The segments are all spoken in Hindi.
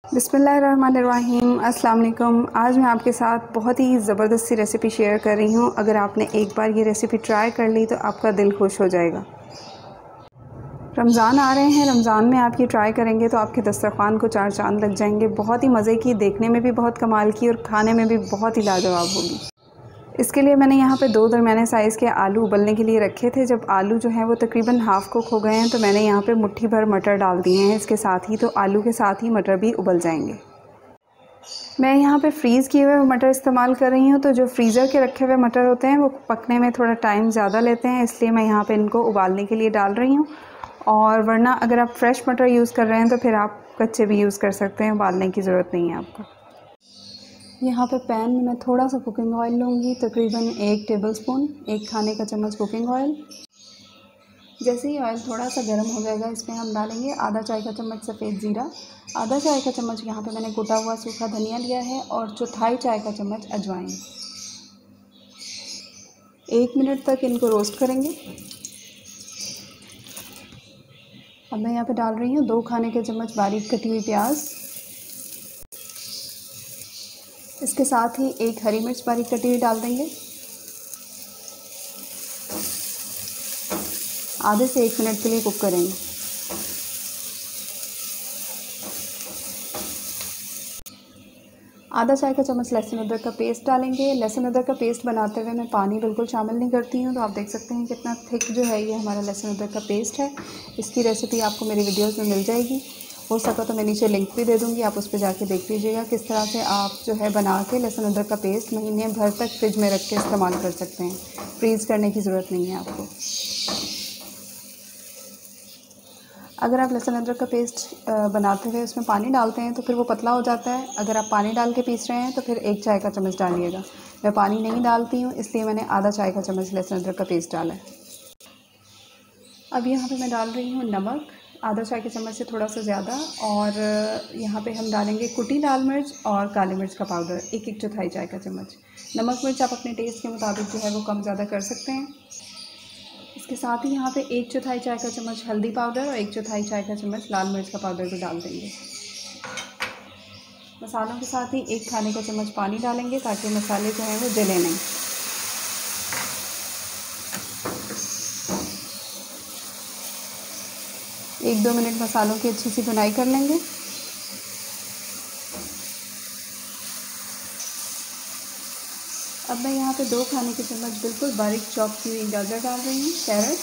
बिस्मिल्लाहिर्रहमानिर्रहीम। अस्सलाम वालेकुम। आज मैं आपके साथ बहुत ही ज़बरदस्त सी रेसिपी शेयर कर रही हूँ। अगर आपने एक बार ये रेसिपी ट्राई कर ली तो आपका दिल खुश हो जाएगा। रमज़ान आ रहे हैं, रमज़ान में आप ये ट्राई करेंगे तो आपके दस्तरख़्वान को चार चाँद लग जाएंगे। बहुत ही मज़े की, देखने में भी बहुत कमाल की और खाने में भी बहुत ही लाजवाब होगी। इसके लिए मैंने यहाँ पे 2 दरमियाने साइज़ के आलू उबलने के लिए रखे थे। जब आलू जो हैं वो तकरीबन हाफ़ कुक हो गए हैं तो मैंने यहाँ पे मुट्ठी भर मटर डाल दिए हैं इसके साथ ही, तो आलू के साथ ही मटर भी उबल जाएंगे। मैं यहाँ पे फ्रीज़ किए हुए मटर इस्तेमाल कर रही हूँ, तो जो फ्रीज़र के रखे हुए मटर होते हैं वो पकने में थोड़ा टाइम ज़्यादा लेते हैं, इसलिए मैं यहाँ पे इनको उबालने के लिए डाल रही हूँ। और वरना अगर आप फ्रेश मटर यूज़ कर रहे हैं तो फिर आप कच्चे भी यूज़ कर सकते हैं, उबालने की ज़रूरत नहीं है आपको। यहाँ पे पैन में मैं थोड़ा सा कुकिंग ऑयल लूँगी, तकरीबन 1 टेबलस्पून, 1 खाने का चम्मच कुकिंग ऑयल। जैसे ही ऑयल थोड़ा सा गर्म हो जाएगा इसमें हम डालेंगे आधा चाय का चम्मच सफ़ेद ज़ीरा, आधा चाय का चम्मच यहाँ पे मैंने कुटा हुआ सूखा धनिया लिया है और चौथाई चाय का चम्मच अजवाइन। 1 मिनट तक इनको रोस्ट करेंगे। अब मैं यहाँ पे डाल रही हूँ 2 खाने के चम्मच बारीक कटी हुई प्याज। इसके साथ ही 1 हरी मिर्च बारीक कटी हुई डाल देंगे। आधे से 1 मिनट के लिए कुक करेंगे। आधा चाय का चम्मच लहसुन अदरक का पेस्ट डालेंगे। लहसुन अदरक का पेस्ट बनाते हुए मैं पानी बिल्कुल शामिल नहीं करती हूँ, तो आप देख सकते हैं कितना थिक जो है ये हमारा लहसुन अदरक का पेस्ट है। इसकी रेसिपी आपको मेरी वीडियोस में मिल जाएगी। हो सका तो मैं नीचे लिंक भी दे दूँगी, आप उस पर जाके देख लीजिएगा किस तरह से आप जो है बना के लहसुन अदरक का पेस्ट महीने भर तक फ्रिज में रख के इस्तेमाल कर सकते हैं। फ्रीज़ करने की ज़रूरत नहीं है आपको। अगर आप लहसुन अदरक का पेस्ट बनाते हुए उसमें पानी डालते हैं तो फिर वो पतला हो जाता है। अगर आप पानी डाल के पीस रहे हैं तो फिर 1 चाय का चम्मच डालिएगा। मैं पानी नहीं डालती हूँ, इसलिए मैंने आधा चाय का चम्मच लहसुन अदरक का पेस्ट डाला है। अब यहाँ पे मैं डाल रही हूँ नमक, आधा चाय के चम्मच से थोड़ा सा ज़्यादा। और यहाँ पे हम डालेंगे कुटी लाल मिर्च और काली मिर्च का पाउडर, 1 चौथाई चाय का चम्मच। नमक मिर्च आप अपने टेस्ट के मुताबिक जो है वो कम ज़्यादा कर सकते हैं। इसके साथ ही यहाँ पे 1 चौथाई चाय का चम्मच हल्दी पाउडर और 1 चौथाई चाय का चम्मच लाल मिर्च का पाउडर भी डाल देंगे। मसालों के साथ ही 1 खाने का चम्मच पानी डालेंगे ताकि मसाले जो हैं वो जले नहीं। एक 2 मिनट मसालों की अच्छी सी भुनाई कर लेंगे। अब मैं यहाँ पे 2 खाने के चम्मच बिल्कुल बारीक चॉप की हुई गाजर डाल रही हूँ, कैरेट।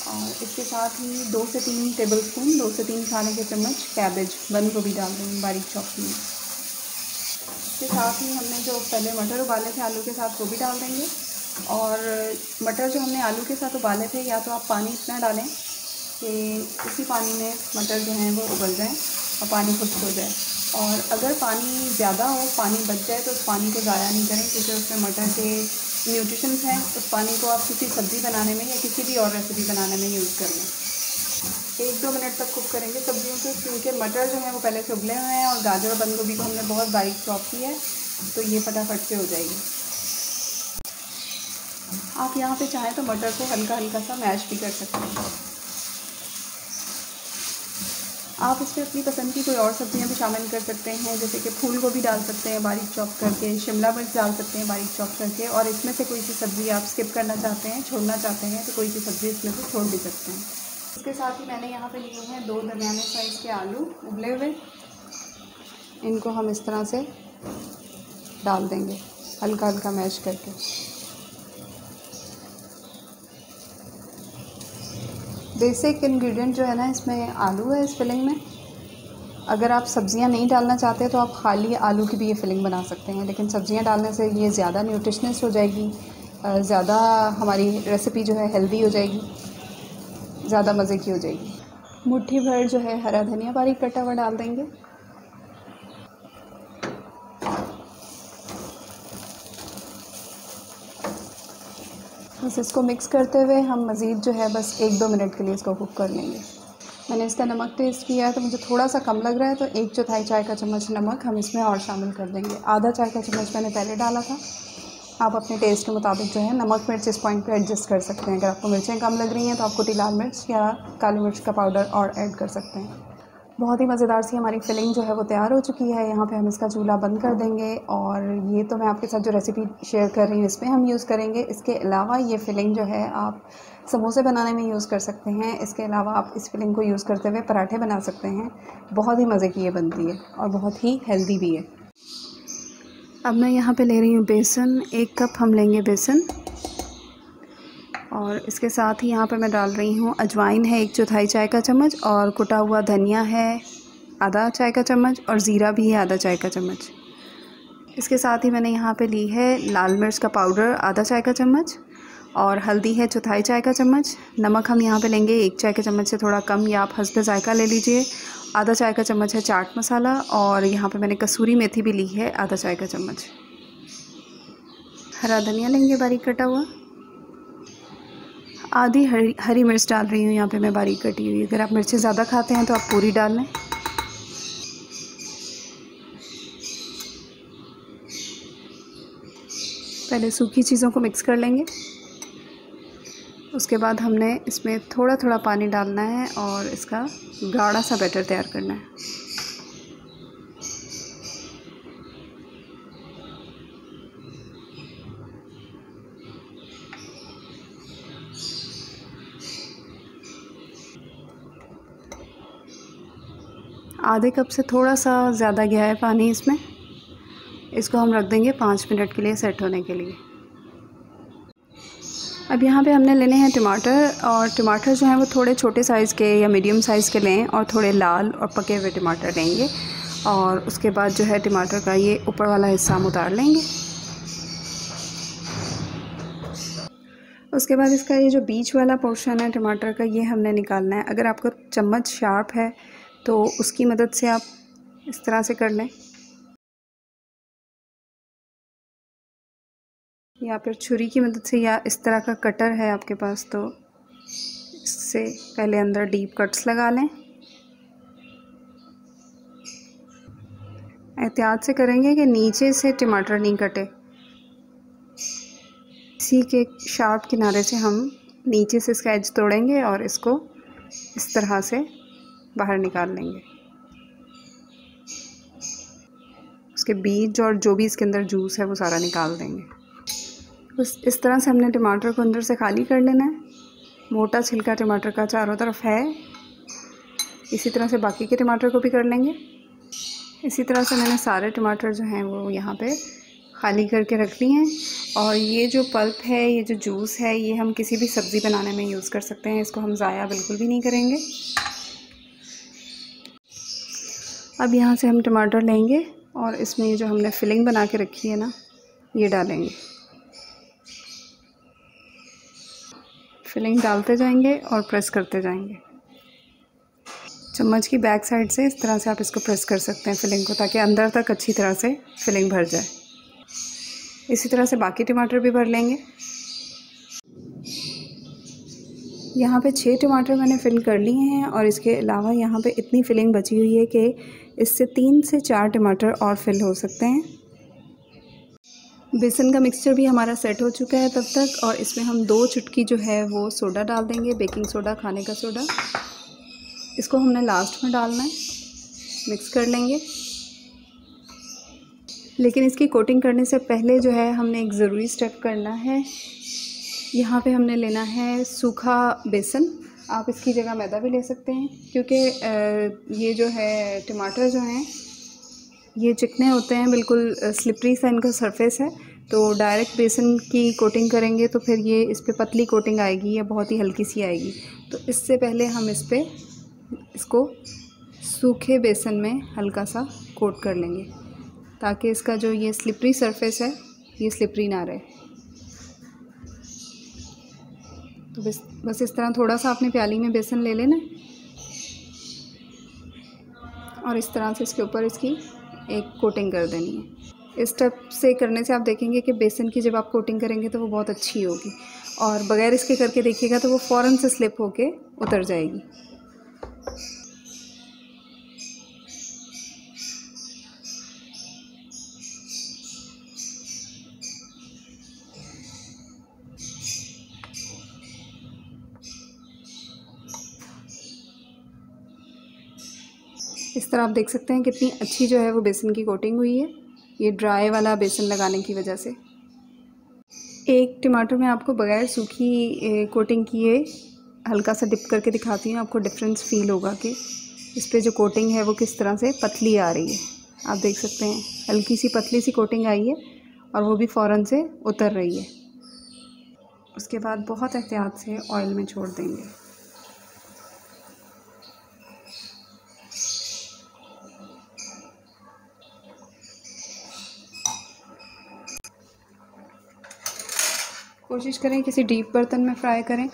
और इसके साथ ही 2 से 3 टेबलस्पून, 2 से 3 खाने के चम्मच कैबेज, बंद गोभी डाल रही हूँ बारीक चॉप की। इसके साथ ही हमने जो पहले मटर उबाले थे आलू के साथ वो भी डाल देंगे। और मटर जो हमने आलू के साथ उबाले थे, या तो आप पानी इतना डालें कि उसी पानी में मटर जो हैं वो उबल जाएँ और पानी खुश्क हो जाए। और अगर पानी ज़्यादा हो, पानी बच जाए तो उस पानी को ज़ाया नहीं करें, क्योंकि उसमें मटर के न्यूट्रिशंस हैं। उस पानी को आप किसी सब्ज़ी बनाने में या किसी भी और रेसिपी बनाने में यूज़ कर लें। 1-2 मिनट तक कुक करेंगे सब्जियों को, क्योंकि मटर जो है वो पहले से उबले हुए हैं और गाजर और बंद गोभी को हमने बहुत बारीक चॉप किया है, तो ये फटाफट से हो जाएगी। आप यहाँ पे चाहें तो मटर को हल्का हल्का सा मैश भी कर सकते हैं। आप इसमें अपनी पसंद की कोई और सब्ज़ियाँ भी शामिल कर सकते हैं, जैसे कि फूल गोभी डाल सकते हैं बारीक चॉप करके, शिमला मिर्च डाल सकते हैं बारीक चॉप करके। और इसमें से कोई सी सब्ज़ी आप स्किप करना चाहते हैं, छोड़ना चाहते हैं, तो कोई सी सब्ज़ी इसमें से छोड़ भी सकते हैं। इसके साथ ही मैंने यहाँ पे लिए हैं 2 दरमियाने साइज़ के आलू उबले हुए। इनको हम इस तरह से डाल देंगे हल्का हल्का मैश करके। बेसिक इंग्रेडिएंट जो है ना इसमें आलू है इस फिलिंग में। अगर आप सब्ज़ियां नहीं डालना चाहते तो आप खाली आलू की भी ये फिलिंग बना सकते हैं, लेकिन सब्ज़ियां डालने से ये ज़्यादा न्यूट्रिशनस हो जाएगी, ज़्यादा हमारी रेसिपी जो है हेल्दी हो जाएगी, ज़्यादा मज़े की हो जाएगी। मुट्ठी भर जो है हरा धनिया बारीक कटा हुआ डाल देंगे। बस इसको मिक्स करते हुए हम मज़ीद जो है बस 1-2 मिनट के लिए इसको कुक कर लेंगे। मैंने इसका नमक टेस्ट किया है तो मुझे थोड़ा सा कम लग रहा है, तो 1 चौथाई चाय का चम्मच नमक हम इसमें और शामिल कर देंगे। आधा चाय का चम्मच मैंने पहले डाला था। आप अपने टेस्ट के मुताबिक जो है नमक मिर्च इस पॉइंट पे एडजस्ट कर सकते हैं। अगर आपको मिर्चें कम लग रही हैं तो आप कुटी लाल मिर्च या काली मिर्च का पाउडर और ऐड कर सकते हैं। बहुत ही मज़ेदार सी हमारी फिलिंग जो है वो तैयार हो चुकी है। यहाँ पे हम इसका चूल्हा बंद कर देंगे और ये तो मैं आपके साथ जो रेसिपी शेयर कर रही हूँ इसमें हम यूज़ करेंगे। इसके अलावा ये फिलिंग जो है आप समोसे बनाने में यूज़ कर सकते हैं। इसके अलावा आप इस फिलिंग को यूज़ करते हुए पराठे बना सकते हैं। बहुत ही मज़े की ये बनती है और बहुत ही हेल्दी भी है। अब मैं यहाँ पे ले रही हूँ बेसन, 1 कप हम लेंगे बेसन और इसके साथ ही यहाँ पे मैं डाल रही हूँ अजवाइन है 1/4 चाय का चम्मच और कुटा हुआ धनिया है आधा चाय का चम्मच और ज़ीरा भी है आधा चाय का चम्मच। इसके साथ ही मैंने यहाँ पे ली है लाल मिर्च का पाउडर आधा चाय का चम्मच और हल्दी है 1/4 चाय का चम्मच। नमक हम यहाँ पे लेंगे 1 चाय के चम्मच से थोड़ा कम या आप हस्ब जायका ले लीजिए। आधा चाय का चम्मच है चाट मसाला और यहाँ पे मैंने कसूरी मेथी भी ली है आधा चाय का चम्मच। हरा धनिया लेंगे बारीक कटा हुआ। आधी हरी मिर्च डाल रही हूँ यहाँ पे मैं बारीक कटी हुई। अगर आप मिर्चें ज़्यादा खाते हैं तो आप पूरी डाल लें। पहले सूखी चीज़ों को मिक्स कर लेंगे। उसके बाद हमने इसमें थोड़ा थोड़ा पानी डालना है और इसका गाढ़ा सा बैटर तैयार करना है। आधे कप से थोड़ा सा ज़्यादा गया है पानी इसमें। इसको हम रख देंगे 5 मिनट के लिए सेट होने के लिए। अब यहाँ पे हमने लेने हैं टमाटर और टमाटर जो हैं वो थोड़े छोटे साइज़ के या मीडियम साइज़ के लें और थोड़े लाल और पके हुए टमाटर लेंगे और उसके बाद जो है टमाटर का ये ऊपर वाला हिस्सा हम उतार लेंगे। उसके बाद इसका ये जो बीच वाला पोर्शन है टमाटर का ये हमने निकालना है। अगर आपका चम्मच शार्प है तो उसकी मदद से आप इस तरह से कर लें या फिर छुरी की मदद से या इस तरह का कटर है आपके पास तो इससे पहले अंदर डीप कट्स लगा लें। एहतियात से करेंगे कि नीचे से टमाटर नहीं कटे। इसी के शार्प किनारे से हम नीचे से इसका एज तोड़ेंगे और इसको इस तरह से बाहर निकाल लेंगे। उसके बीज और जो भी इसके अंदर जूस है वो सारा निकाल देंगे। बस इस तरह से हमने टमाटर को अंदर से खाली कर लेना है। मोटा छिलका टमाटर का चारों तरफ है। इसी तरह से बाकी के टमाटर को भी कर लेंगे। इसी तरह से मैंने सारे टमाटर जो हैं वो यहाँ पे खाली करके रख लिए हैं और ये जो पल्प है ये जो जूस है ये हम किसी भी सब्ज़ी बनाने में यूज़ कर सकते हैं। इसको हम ज़ाया बिल्कुल भी नहीं करेंगे। अब यहाँ से हम टमाटर लेंगे और इसमें ये जो हमने फिलिंग बना के रखी है ना ये डालेंगे। फिलिंग डालते जाएंगे और प्रेस करते जाएंगे। चम्मच की बैक साइड से इस तरह से आप इसको प्रेस कर सकते हैं फिलिंग को, ताकि अंदर तक अच्छी तरह से फिलिंग भर जाए। इसी तरह से बाकी टमाटर भी भर लेंगे। यहाँ पे 6 टमाटर मैंने फिल कर लिए हैं और इसके अलावा यहाँ पे इतनी फिलिंग बची हुई है कि इससे 3 से 4 टमाटर और फिल हो सकते हैं। बेसन का मिक्सचर भी हमारा सेट हो चुका है तब तक और इसमें हम 2 चुटकी जो है वो सोडा डाल देंगे, बेकिंग सोडा, खाने का सोडा। इसको हमने लास्ट में डालना है। मिक्स कर लेंगे। लेकिन इसकी कोटिंग करने से पहले जो है हमने एक ज़रूरी स्टेप करना है। यहाँ पे हमने लेना है सूखा बेसन। आप इसकी जगह मैदा भी ले सकते हैं क्योंकि ये जो है टमाटर जो हैं ये चिकने होते हैं, बिल्कुल स्लिपरी सा इनका सरफेस है। तो डायरेक्ट बेसन की कोटिंग करेंगे तो फिर ये इस पर पतली कोटिंग आएगी या बहुत ही हल्की सी आएगी। तो इससे पहले हम इसको सूखे बेसन में हल्का सा कोट कर लेंगे ताकि इसका जो ये स्लिपरी सरफेस है ये स्लिपरी ना रहे। तो बस इस तरह थोड़ा सा आपने प्याली में बेसन ले लेना और इस तरह से इसके ऊपर इसकी एक कोटिंग कर देनी है। इस स्टेप से करने से आप देखेंगे कि बेसन की जब आप कोटिंग करेंगे तो वो बहुत अच्छी होगी और बगैर इसके करके देखिएगा तो वो फ़ौरन से स्लिप होके उतर जाएगी। इस तरह आप देख सकते हैं कितनी अच्छी जो है वो बेसन की कोटिंग हुई है, ये ड्राई वाला बेसन लगाने की वजह से। एक टमाटर मैं आपको बगैर सूखी कोटिंग किए हल्का सा डिप करके दिखाती हूँ, आपको डिफरेंस फ़ील होगा कि इस पे जो कोटिंग है वो किस तरह से पतली आ रही है। आप देख सकते हैं हल्की सी पतली सी कोटिंग आई है और वो भी फ़ौरन से उतर रही है। उसके बाद बहुत एहतियात से ऑयल में छोड़ देंगे। कोशिश करें किसी डीप बर्तन में फ्राई करें,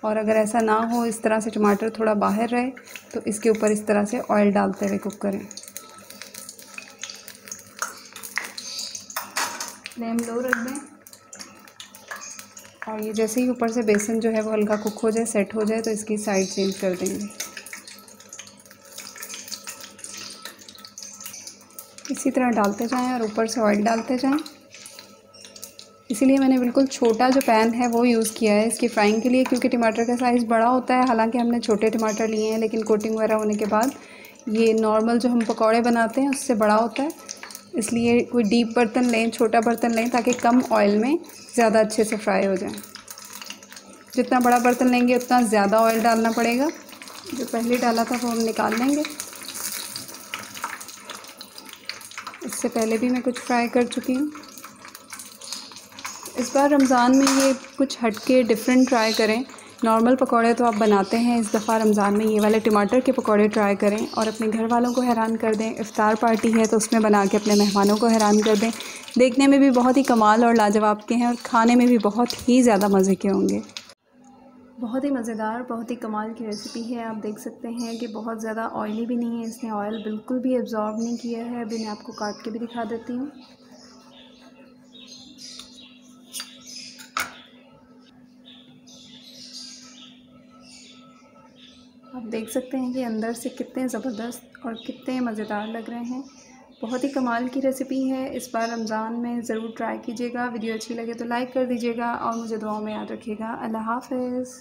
और अगर ऐसा ना हो, इस तरह से टमाटर थोड़ा बाहर रहे, तो इसके ऊपर इस तरह से ऑयल डालते हुए कुक करें। फ्लेम लो रख दें और ये जैसे ही ऊपर से बेसन जो है वो हल्का कुक हो जाए, सेट हो जाए, तो इसकी साइड चेंज कर देंगे। इसी तरह डालते जाएं और ऊपर से ऑयल डालते जाएं। इसीलिए मैंने बिल्कुल छोटा जो पैन है वो यूज़ किया है इसकी फ्राइंग के लिए, क्योंकि टमाटर का साइज़ बड़ा होता है। हालांकि हमने छोटे टमाटर लिए हैं, लेकिन कोटिंग वगैरह होने के बाद ये नॉर्मल जो हम पकौड़े बनाते हैं उससे बड़ा होता है। इसलिए कोई डीप बर्तन लें, छोटा बर्तन लें, ताकि कम ऑयल में ज़्यादा अच्छे से फ्राई हो जाए। जितना बड़ा बर्तन लेंगे उतना ज़्यादा ऑयल डालना पड़ेगा। जो पहले डाला था वो हम निकाल लेंगे। इससे पहले भी मैं कुछ फ्राई कर चुकी हूँ। इस बार रमज़ान में ये कुछ हटके डिफरेंट ट्राई करें। नॉर्मल पकौड़े तो आप बनाते हैं, इस दफ़ा रमज़ान में ये वाले टमाटर के पकौड़े ट्राई करें और अपने घर वालों को हैरान कर दें। इफ़्तार पार्टी है तो उसमें बना के अपने मेहमानों को हैरान कर दें। देखने में भी बहुत ही कमाल और लाजवाब के हैं और खाने में भी बहुत ही ज़्यादा मज़े के होंगे। बहुत ही मज़ेदार, बहुत ही कमाल की रेसिपी है। आप देख सकते हैं कि बहुत ज़्यादा ऑयली भी नहीं है, इसने ऑयल बिल्कुल भी एब्जॉर्ब नहीं किया है। अभी मैं आपको काट के भी दिखा देती हूँ। आप देख सकते हैं कि अंदर से कितने ज़बरदस्त और कितने मज़ेदार लग रहे हैं। बहुत ही कमाल की रेसिपी है। इस बार रमज़ान में ज़रूर ट्राई कीजिएगा। वीडियो अच्छी लगे तो लाइक कर दीजिएगा और मुझे दुआओं में याद रखिएगा। अल्लाह हाफ़िज़।